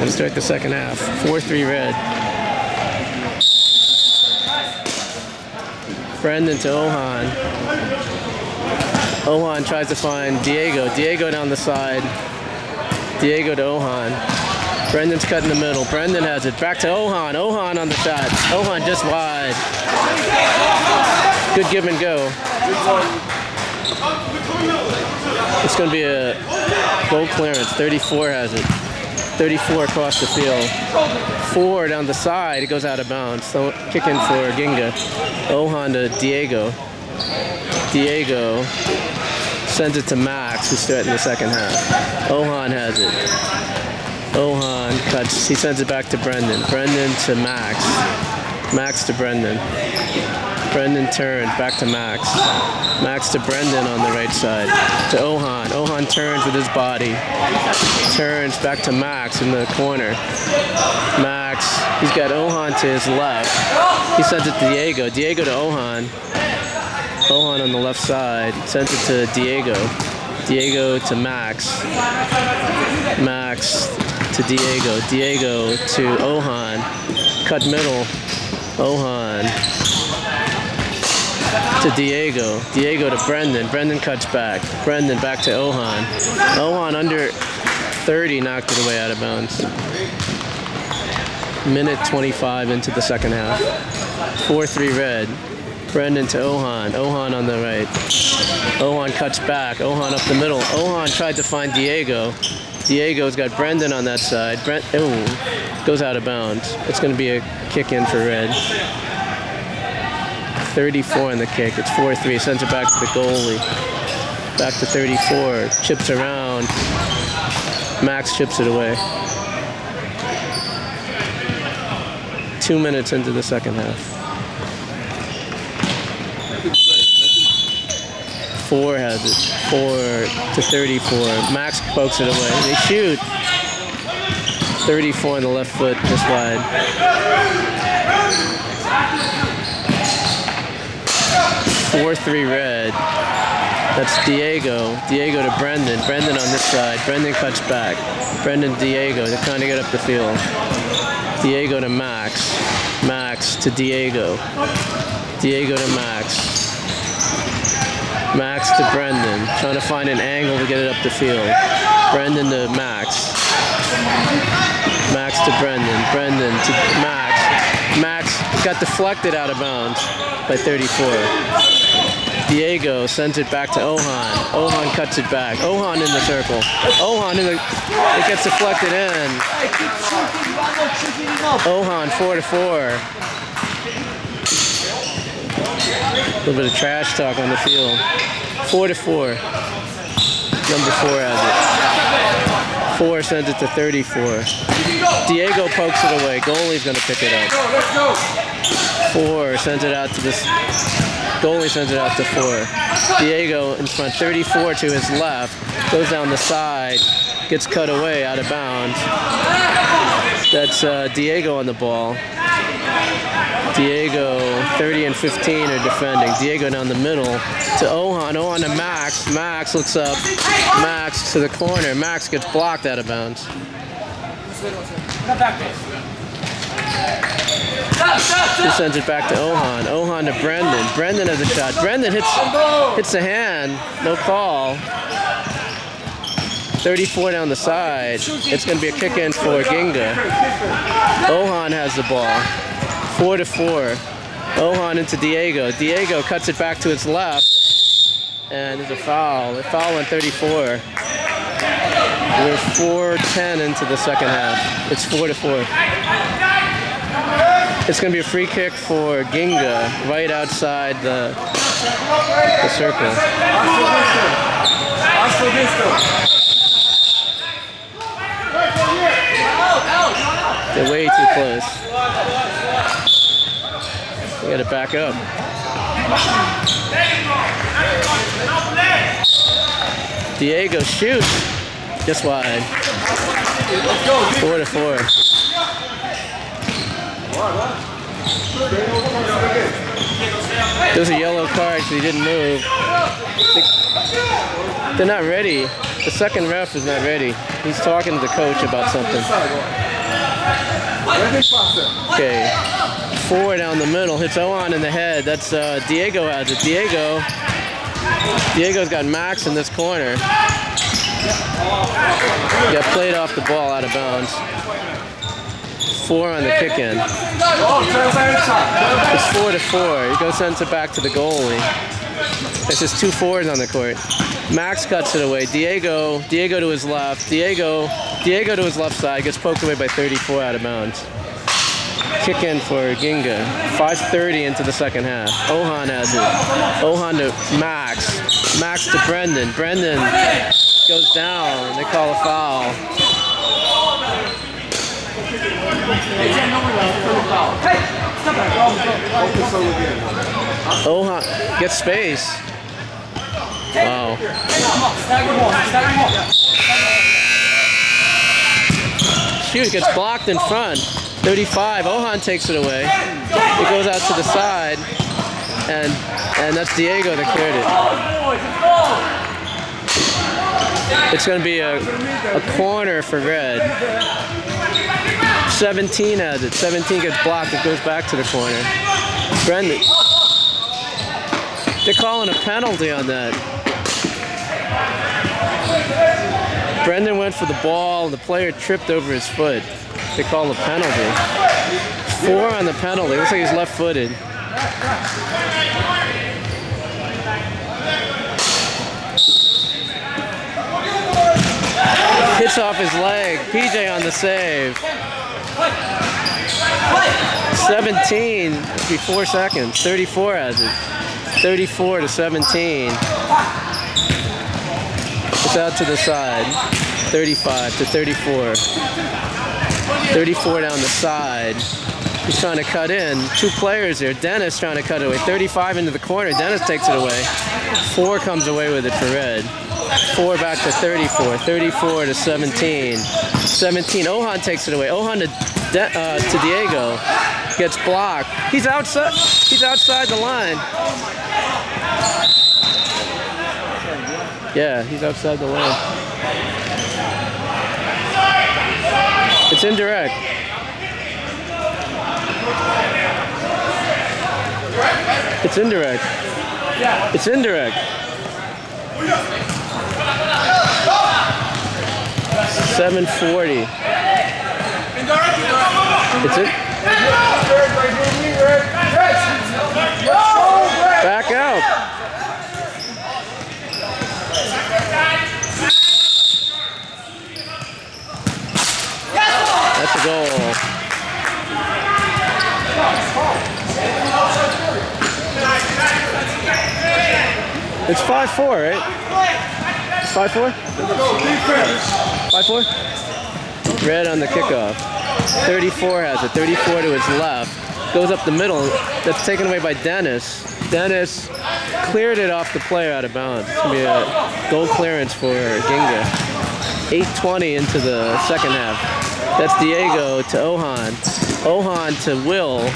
Let's start the second half. 4-3 red. Brendan to Ohad. Ohad tries to find Diego. Diego down the side. Diego to Ohad. Brendan's cut in the middle. Brendan has it. Back to Ohad. Ohad on the shot. Ohad just wide. Good give and go. It's going to be a goal clearance. 34 has it. 34 across the field. 4 down the side. It goes out of bounds. So kick in for Ginga. Ohad to Diego. Diego sends it to Max, who's starting the second half. Ohad has it. Ohad cuts. He sends it back to Brendan. Brendan to Max. Max to Brendan. Brendan turns back to Max. Max to Brendan on the right side. To Ohad. Ohad turns with his body. Turns back to Max in the corner. Max. He's got Ohad to his left. He sends it to Diego. Diego to Ohad. Ohad on the left side. Sends it to Diego. Diego to Max. Max to Diego. Diego to Ohad. Cut middle. Ohad to Diego. Diego to Brendan. Brendan cuts back. Brendan back to Ohad. Ohad under 30 knocked it away out of bounds. Minute 25 into the second half. 4-3 red. Brendan to Ohad. Ohad on the right. Ohad cuts back. Ohad up the middle. Ohad tried to find Diego. Diego's got Brendan on that side. Goes out of bounds. It's going to be a kick in for red. 34 in the kick. It's 4-3. Sends it back to the goalie. Back to 34. Chips around. Max chips it away. 2 minutes into the second half. 4 has it. 4 to 34. Max pokes it away. They shoot. 34 on the left foot, just wide. 4-3 red. That's Diego. Diego to Brendan. Brendan on this side. Brendan cuts back. Brendan, Diego. They're trying to get up the field. Diego to Max. Max to Diego. Diego to Max. Max to Brendan. Trying to find an angle to get it up the field. Brendan to Max. Max to Brendan. Brendan to Max. Max got deflected out of bounds by 34. Diego sends it back to Ohad. Ohad cuts it back. Ohad in the circle. Ohad in the... It gets deflected in. Ohad 4-4. A little bit of trash talk on the field. 4-4. Number 4 has it. 4 sends it to 34. Diego pokes it away. Goalie's going to pick it up. 4 sends it out to this. Goalie sends it out to 4. Diego in front. 34 to his left. Goes down the side. Gets cut away out of bounds. That's Diego on the ball. Diego, 30 and 15 are defending. Diego down the middle to Ohad. Ohad to Max. Max looks up. Max to the corner. Max gets blocked out of bounds. He sends it back to Ohad. Ohad to Brendan. Brendan has a shot. Brendan hits the hand. No call. 34 down the side. It's going to be a kick in for Ginga. Ohad has the ball. 4-4. Ohad into Diego. Diego cuts it back to his left. And there's a foul. A foul on 34. We're 4:10 into the second half. It's 4-4. It's going to be a free kick for Ginga right outside the circle. They're way too close. We got to back up. Diego shoots. Just wide. 4-4. There's a yellow card because he didn't move. They're not ready. The second ref is not ready. He's talking to the coach about something. Okay, 4 down the middle, hits Ohad in the head. That's Diego has it. Diego's got Max in this corner. Got played off the ball out of bounds. 4 on the kick in. It's 4-4. He goes sends it back to the goalie. It's just 2 forwards on the court. Max cuts it away. Diego to his left. Diego to his left side. Gets poked away by 34 out of bounds. Kick in for Ginga. 5:30 into the second half. Ohad has it. Ohad to Max. Max to Brendan. Brendan goes down. They call a foul. Ohad gets space. Wow. Shoot, gets blocked in front. 35. Ohad takes it away. It goes out to the side, and that's Diego that cleared it. It's going to be a corner for red. 17 has it. 17 gets blocked. It goes back to the corner. Brendan. They're calling a penalty on that. Brendan went for the ball, and the player tripped over his foot. They call a penalty. 4 on the penalty. Looks like he's left-footed. Hits off his leg. PJ on the save. 17, it'll be 4 seconds. 34 has it. 34-17. It's out to the side. 35-34. 34 down the side. He's trying to cut in. 2 players here. Dennis trying to cut it away. 35 into the corner. Dennis takes it away. 4 comes away with it for red. 4 back to 34. 34-17. 17. Ohad takes it away. Ohad to Diego. Gets blocked. He's outside. He's outside the line. Yeah, he's outside the line. It's indirect. It's indirect. It's indirect. 7:40. It's it. Back out. That's a goal. It's 5-4, right? It's 5-4? 5-4? Red on the kickoff. 34 has it. 34 to his left. Goes up the middle. That's taken away by Dennis. Dennis cleared it off the player out of bounds. It's going to be a goal clearance for Ginga. 8:20 into the second half. That's Diego to Ohad. Ohad to Will.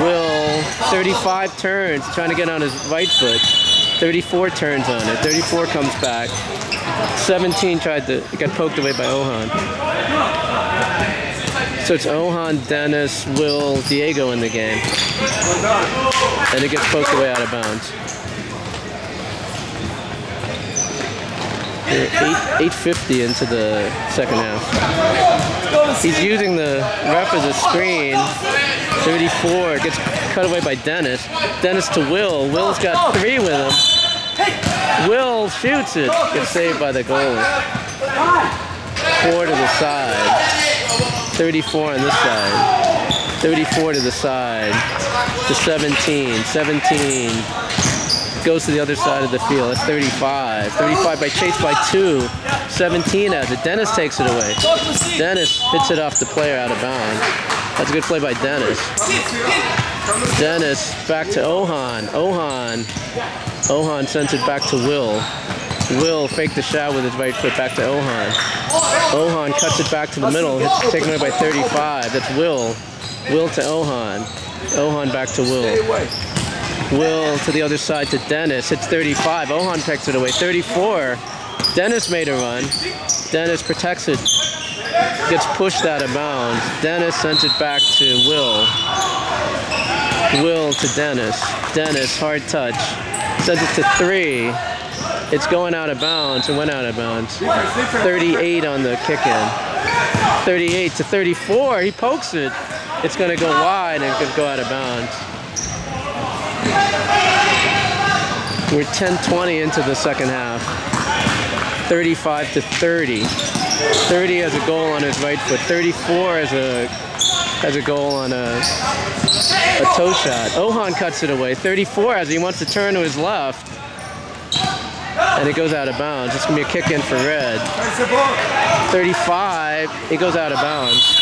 Will, 35 turns, trying to get on his right foot. 34 turns on it. 34 comes back. 17 tried to get poked away by Ohad. So it's Ohad, Dennis, Will, Diego in the game. And it gets poked away out of bounds. 8:50 into the second half. He's using the ref as a screen. 34 gets cut away by Dennis. Dennis to Will. Will's got 3 with him. Will shoots it. Gets saved by the goalie. 4 to the side. 34 on this side. 34 to the side. To 17. 17. Goes to the other side of the field. That's 35. 35 by chase by 2. 17 has it. Dennis takes it away. Dennis hits it off the player out of bounds. That's a good play by Dennis. Dennis back to Ohad. Ohad sends it back to Will. Will faked the shot with his right foot back to Ohad. Ohad cuts it back to the middle. It's taken away by 35. That's Will. Will to Ohad. Ohad back to Will. Will to the other side to Dennis. It's 35. Ohad picks it away. 34. Dennis made a run. Dennis protects it. gets pushed out of bounds. Dennis sends it back to Will. Will to Dennis. Dennis, hard touch. Sends it to 3. It's going out of bounds and went out of bounds. 38 on the kick-in. 38 to 34. He pokes it. It's going to go wide and it's going to go out of bounds. We're 10-20 into the second half. 35 to 30. 30 has a goal on his right foot. 34 has a goal on a toe shot. Ohad cuts it away. 34 as he wants to turn to his left. And it goes out of bounds. It's going to be a kick in for red. 35, it goes out of bounds.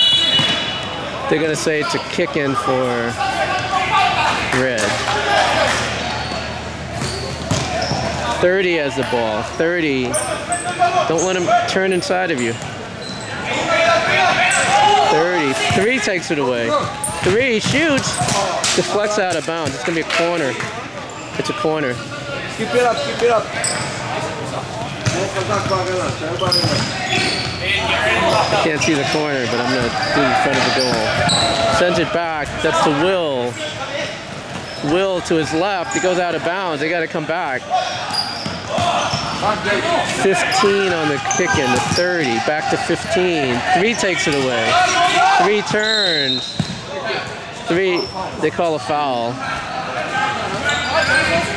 They're going to say it's a kick in for red. 30 has the ball. 30. Don't let him turn inside of you. 30. 3 takes it away. 3 shoots. Deflects out of bounds. It's going to be a corner. It's a corner. Keep it up, keep it up. I can't see the corner, but I'm going to do it in front of the goal. Sends it back. That's to Will. Will to his left. He goes out of bounds. They got to come back. 15 on the kick-in to 30. Back to 15. 3 takes it away. 3 turns. 3. They call a foul.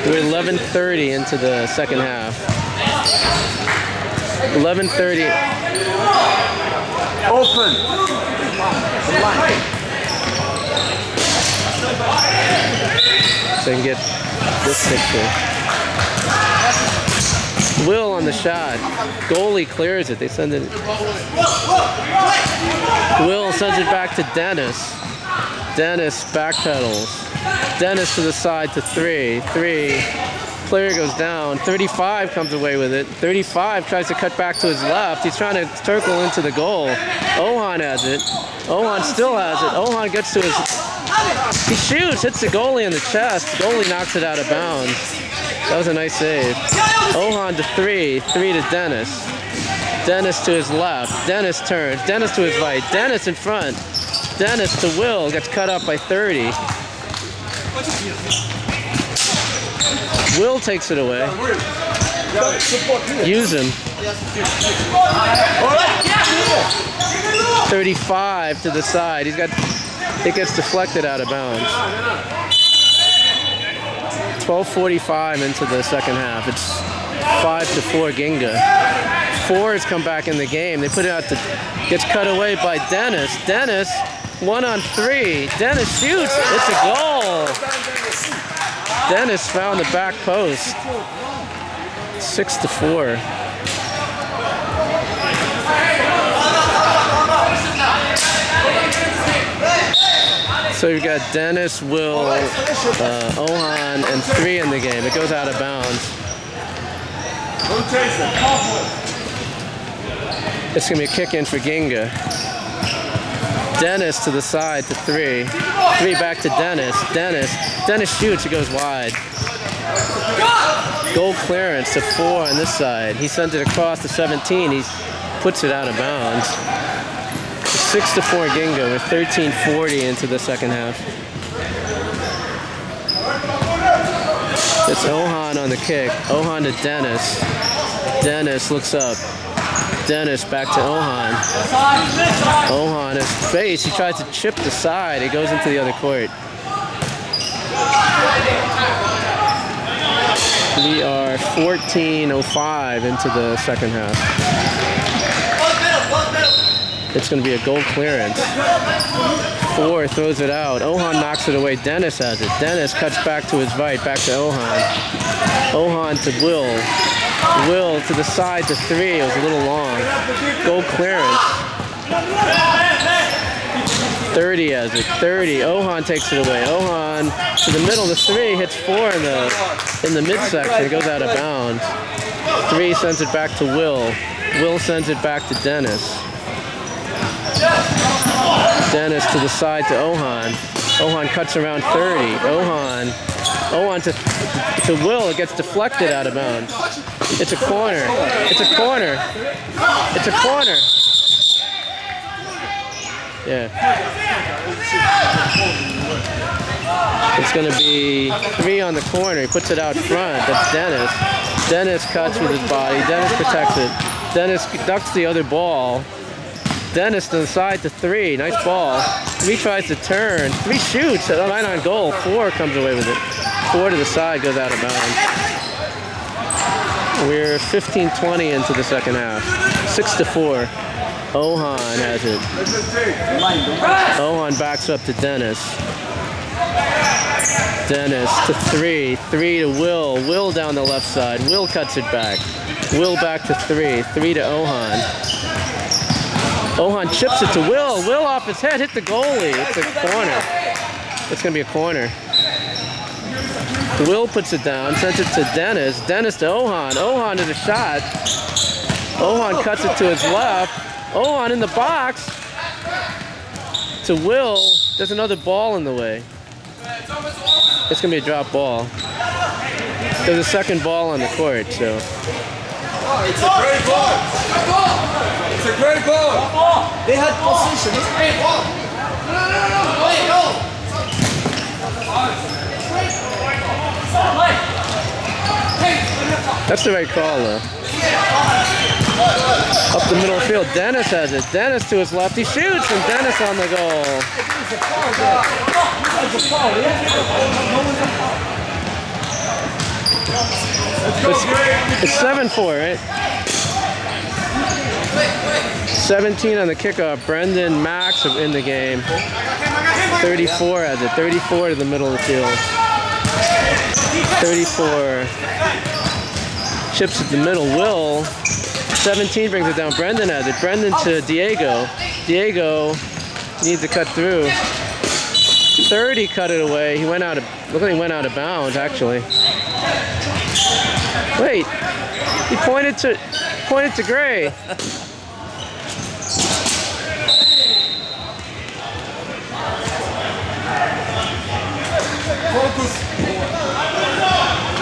We're 11:30 into the second half. 11:30. Open. So you can get this picture. Will on the shot. Goalie clears it. They send it. Will sends it back to Dennis. Dennis backpedals. Dennis to the side to 3. 3. Player goes down. 35 comes away with it. 35 tries to cut back to his left. He's trying to circle into the goal. Ohad has it. Ohad still has it. Ohad gets to his... He shoots, hits the goalie in the chest. The goalie knocks it out of bounds. That was a nice save. Ohad to 3. 3 to Dennis. Dennis to his left. Dennis turns. Dennis to his right. Dennis in front. Dennis to Will. Gets cut up by 30. Will takes it away. Use him. 35 to the side. It gets deflected out of bounds. 12:45 into the second half. It's 5-4 Ginga. 4 has come back in the game. They put it out to, gets cut away by Dennis. Dennis, 1 on 3. Dennis shoots. It's a goal. Dennis found the back post. 6-4. So you've got Dennis, Will, Ohad, and 3 in the game. It goes out of bounds. It's going to be a kick in for Ginga. Dennis to the side to 3. 3 back to Dennis. Dennis shoots. It goes wide. Goal clearance to 4 on this side. He sends it across to 17. He puts it out of bounds. 6-4 Ginga with 13:40 into the second half. It's Ohad on the kick. Ohad to Dennis. Dennis looks up. Dennis back to Ohad. Ohad has space. He tries to chip the side. It goes into the other court. We are 14:05 into the second half. It's going to be a goal clearance. 4 throws it out. Ohad knocks it away. Dennis has it. Dennis cuts back to his right. Back to Ohad. Ohad to Will. Will to the side to 3. It was a little long. Goal clearance. 30 has it. 30. Ohad takes it away. Ohad to the middle to 3. Hits 4 in the midsection. It goes out of bounds. 3 sends it back to Will. Will sends it back to Dennis. Dennis to the side to Ohad. Ohad cuts around 30. Ohad to Will. It gets deflected out of bounds. It's a corner. It's a corner. It's a corner. Yeah. It's going to be 3 on the corner. He puts it out front. That's Dennis. Dennis cuts with his body. Dennis protects it. Dennis ducks the other ball. Dennis to the side to 3. Nice ball. 3 tries to turn. 3 shoots. Right on goal. 4 comes away with it. 4 to the side, goes out of bounds. We're 15-20 into the second half. 6-4. Ohad has it. Ohad backs up to Dennis. Dennis to 3. 3 to Will. Will down the left side. Will cuts it back. Will back to 3. 3 to Ohad. Ohad chips it to Will. Will off his head, hit the goalie. It's a corner. It's going to be a corner. Will puts it down, sends it to Dennis. Dennis to Ohad. Ohad is a shot. Ohad cuts it to his left. Ohad in the box. To Will. There's another ball in the way. It's going to be a drop ball. There's a second ball on the court, so. Oh, it's a great ball. It's a great ball. They had position. It's a great ball. That's the right call, though. Up the middle of the field, Dennis has it. Dennis to his left, he shoots, and Dennis on the goal. It's 7-4, right? 17 on the kickoff. Brendan Max in the game. 34 has it. 34 to the middle of the field. 34. Chips at the middle. Will. 17 brings it down. Brendan has it. Brendan to Diego. Diego needs to cut through. 30 cut it away. He went out of. Look like he went out of bounds actually. Wait. He pointed to Gray.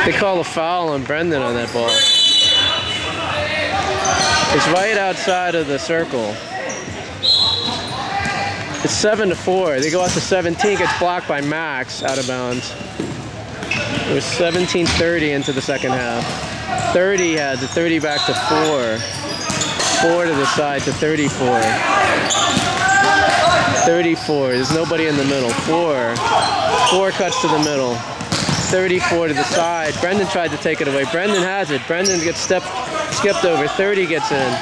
They call a foul on Brendan on that ball. It's right outside of the circle. It's 7-4. They go out to 17, gets blocked by Max out of bounds. It was 17:30 into the second half. 30 had the 30 back to 4. 4 to the side to 34. 34. There's nobody in the middle. 4. 4 cuts to the middle. 34 to the side. Brendan tried to take it away. Brendan has it. Brendan gets skipped over. 30 gets in.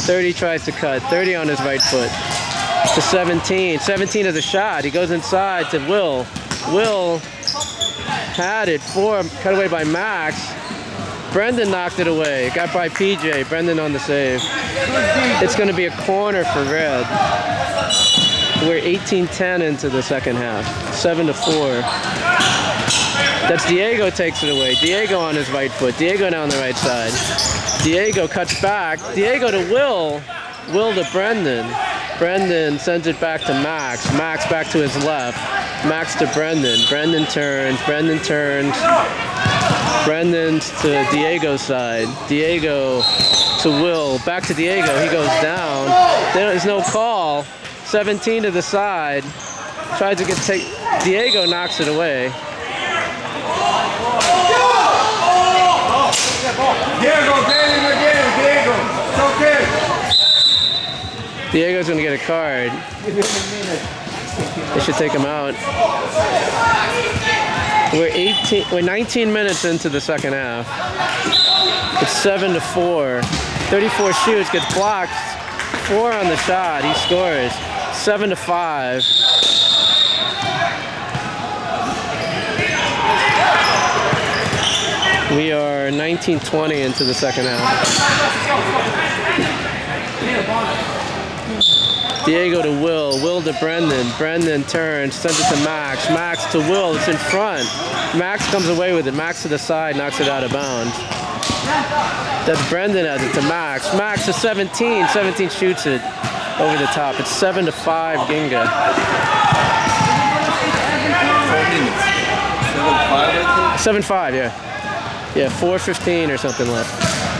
30 tries to cut. 30 on his right foot. To 17. 17 is a shot. He goes inside to Will. Will had it. 4 cut away by Max. Brendan knocked it away. Got by PJ. Brendan on the save. It's going to be a corner for Red. We're 18-10 into the second half. 7-4. That's Diego takes it away. Diego on his right foot. Diego down the right side. Diego cuts back. Diego to Will. Will to Brendan. Brendan sends it back to Max. Max back to his left. Max to Brendan. Brendan turns. Brendan turns. Brendan's to Diego's side. Diego to Will. Back to Diego. He goes down. There's no call. 17 to the side. Tries to take. Diego knocks it away. Diego, get him again, Diego. It's okay. Diego's gonna get a card. They should take him out. We're 19 minutes into the second half. It's 7-4. 34 shoots, gets blocked. 4 on the shot. He scores. 7-5. We are 19-20 into the second half. Diego to Will. Will to Brendan. Brendan turns, sends it to Max. Max to Will. It's in front. Max comes away with it. Max to the side, knocks it out of bounds. That's Brendan has it to Max. Max to 17. 17 shoots it over the top. It's 7-5 Ginga. 7-5, yeah. Yeah, 4:15 or something left.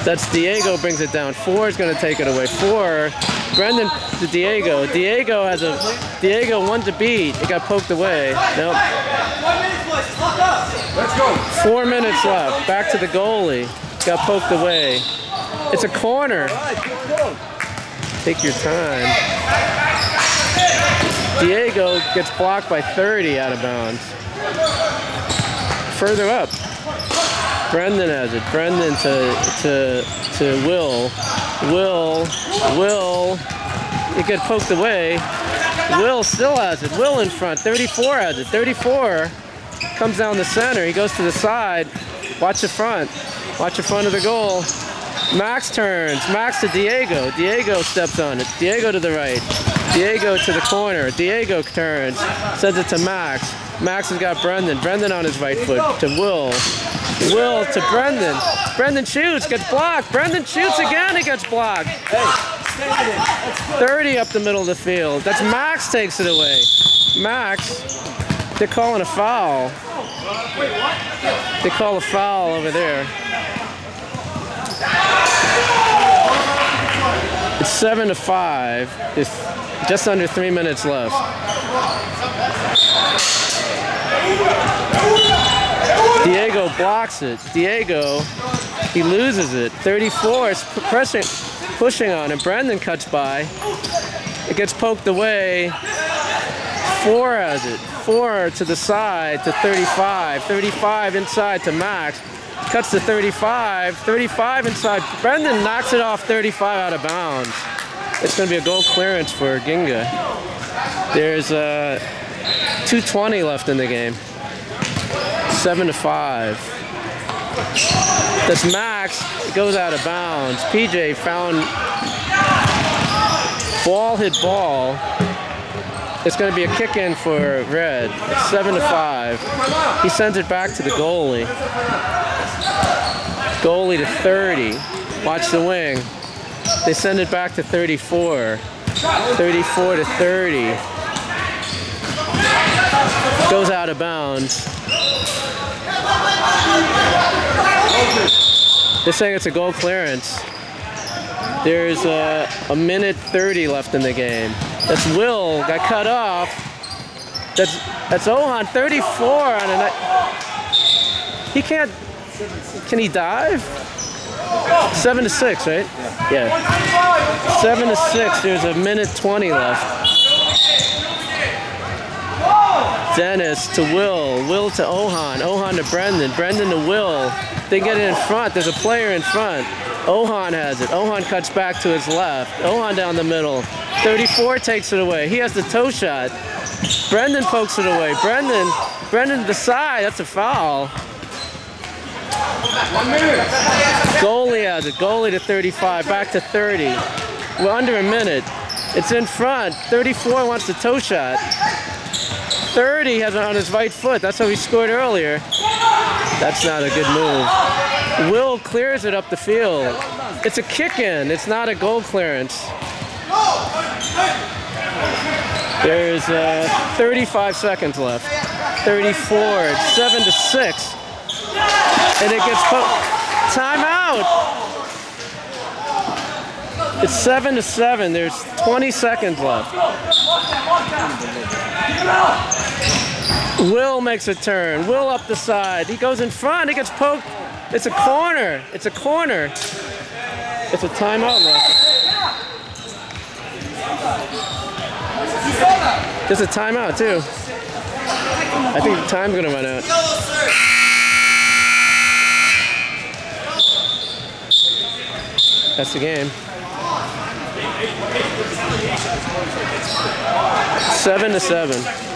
That's Diego brings it down. 4 is going to take it away. 4. Brendan to Diego. Diego has a Diego 1 to beat. It got poked away. Nope. Let's go. 4 minutes left. Back to the goalie. Got poked away. It's a corner. Take your time. Diego gets blocked by 30 out of bounds. Further up. Brendan has it. Brendan to Will. Will. It gets poked away. Will still has it. Will in front. 34 has it. 34 comes down the center. He goes to the side. Watch the front. Watch the front of the goal. Max turns. Max to Diego. Diego steps on it. Diego to the right. Diego to the corner. Diego turns. Sends it to Max. Max has got Brendan. Brendan on his right foot. To Will. Will to Brendan. Brendan shoots. Gets blocked. Brendan shoots again. He gets blocked. 30 up the middle of the field. That's Max takes it away. Max. They're calling a foul. They call a foul over there. It's 7-5. There's just under 3 minutes left. Diego blocks it. Diego, he loses it. 34 is pushing on him. Brendan cuts by. It gets poked away. 4 has it. 4 to the side to 35. 35 inside to Max. Cuts to 35. 35 inside. Brendan knocks it off 35 out of bounds. It's going to be a goal clearance for Ginga. There's 2:20 left in the game. 7-5. That's Max. It goes out of bounds. PJ found ball hit ball. It's going to be a kick in for Red. It's 7-5. He sends it back to the goalie. Goalie to 30. Watch the wing. They send it back to 34. 34 to 30. Goes out of bounds. They're saying it's a goal clearance. There's a minute 30 left in the game. That's Will, got cut off. That's Ohad, 34 on a night. He can't, can he dive? 7-6, right? Yeah. 7-6, there's a minute 20 left. Dennis to Will, Will to Ohad, Ohad to Brendan, Brendan to Will. They get it in front, there's a player in front. Ohad has it, Ohad cuts back to his left, Ohad down the middle. 34 takes it away, he has the toe shot. Brendan pokes it away, Brendan to the side, that's a foul. Goalie has it, goalie to 35, back to 30. We're under a minute. It's in front, 34 wants the toe shot. 30 has it on his right foot. That's how he scored earlier. That's not a good move. Will clears it up the field. It's a kick-in. It's not a goal clearance. There's 35 seconds left. 34. It's 7-6. And it gets timeout. It's 7-7. There's 20 seconds left. Will makes a turn. Will up the side. He goes in front. He gets poked. It's a corner. It's a corner. It's a timeout left. There's a timeout too. I think the time's gonna run out. That's the game. 7-7.